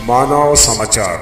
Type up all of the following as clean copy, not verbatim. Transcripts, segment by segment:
मानव समाचार,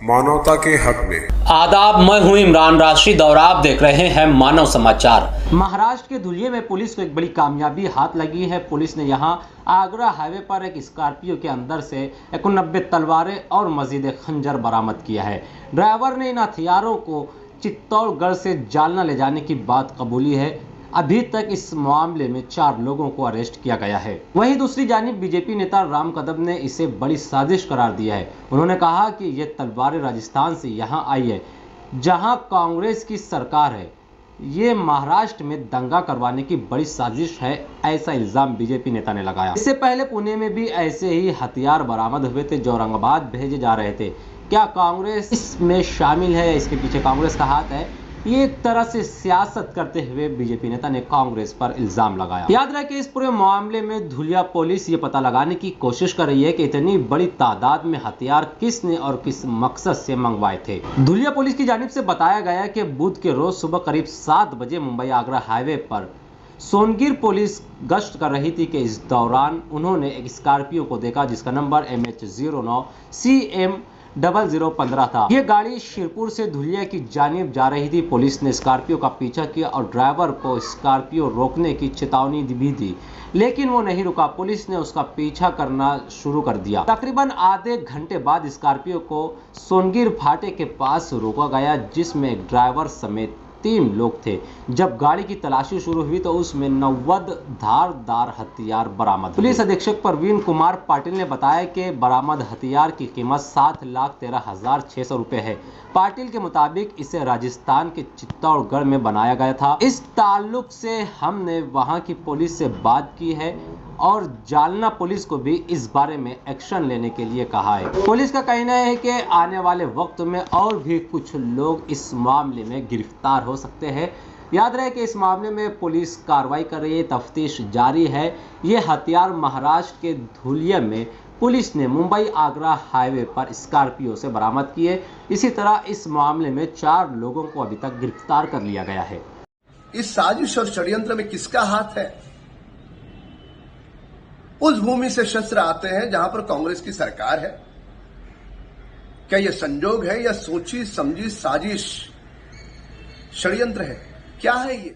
मानवता के हक में। आदाब, मैं हूं इमरान राशिद और आप देख रहे हैं मानव समाचार। महाराष्ट्र के धुलिया में पुलिस को एक बड़ी कामयाबी हाथ लगी है। पुलिस ने यहां आगरा हाईवे पर एक स्कॉर्पियो के अंदर से 91 तलवारें और मजीद खंजर बरामद किया है। ड्राइवर ने इन हथियारों को चित्तौड़गढ़ से जालना ले जाने की बात कबूली है। अभी तक इस मामले में 4 लोगों को अरेस्ट किया गया है। वहीं दूसरी जानिब बीजेपी नेता राम कदम ने इसे बड़ी साजिश करार दिया है। उन्होंने कहा कि ये तलवारें राजस्थान से यहां आई है जहां कांग्रेस की सरकार है। ये महाराष्ट्र में दंगा करवाने की बड़ी साजिश है, ऐसा इल्जाम बीजेपी नेता ने लगाया। इससे पहले पुणे में भी ऐसे ही हथियार बरामद हुए थे जो औरंगाबाद भेजे जा रहे थे। क्या कांग्रेस इसमें शामिल है? इसके पीछे कांग्रेस का हाथ है? ये एक तरह से सियासत करते हुए बीजेपी नेता ने कांग्रेस पर इल्जाम लगाया। याद रहे कि इस पूरे मामले में धुलिया पुलिस ये पता लगाने की कोशिश कर रही है कि इतनी बड़ी तादाद में हथियार किसने और किस मकसद से मंगवाए थे। धुलिया पुलिस की जानिब से बताया गया कि बुध के रोज सुबह करीब 7 बजे मुंबई आगरा हाईवे पर सोनगिर पुलिस गश्त कर रही थी कि इस दौरान उन्होंने एक स्कॉर्पियो को देखा जिसका नंबर MH09 CM 0015 था। ये गाड़ी शिरपुर से धुलिया की जानिब जा रही थी। पुलिस ने स्कॉर्पियो का पीछा किया और ड्राइवर को स्कॉर्पियो रोकने की चेतावनी भी दी, लेकिन वो नहीं रुका। पुलिस ने उसका पीछा करना शुरू कर दिया। तकरीबन आधे घंटे बाद स्कॉर्पियो को सोनगिर फाटे के पास रोका गया जिसमें एक ड्राइवर समेत 3 लोग थे। जब गाड़ी की तलाशी शुरू हुई तो उसमें 90 धारदार हथियार बरामद हुए। पुलिस अधीक्षक प्रवीण कुमार पाटिल ने बताया कि बरामद हथियार की कीमत 7,13,600 रुपए है। पाटिल के मुताबिक इसे राजस्थान के चित्तौड़गढ़ में बनाया गया था। इस ताल्लुक से हमने वहां की पुलिस से बात की है और जालना पुलिस को भी इस बारे में एक्शन लेने के लिए कहा है। पुलिस का कहना है कि आने वाले वक्त में और भी कुछ लोग इस मामले में गिरफ्तार हो सकते हैं। याद रहे कि इस मामले में पुलिस कार्रवाई कर रही है, तफ्तीश जारी है। ये हथियार महाराष्ट्र के धुलिया में पुलिस ने मुंबई आगरा हाईवे पर स्कॉर्पियो से बरामद किए। इसी तरह इस मामले में 4 लोगों को अभी तक गिरफ्तार कर लिया गया है। इस साजिश और षड्यंत्र में किसका हाथ है? उस भूमि से शस्त्र आते हैं जहां पर कांग्रेस की सरकार है। क्या यह संजोग है या सोची समझी साजिश, षड्यंत्र है? क्या है ये?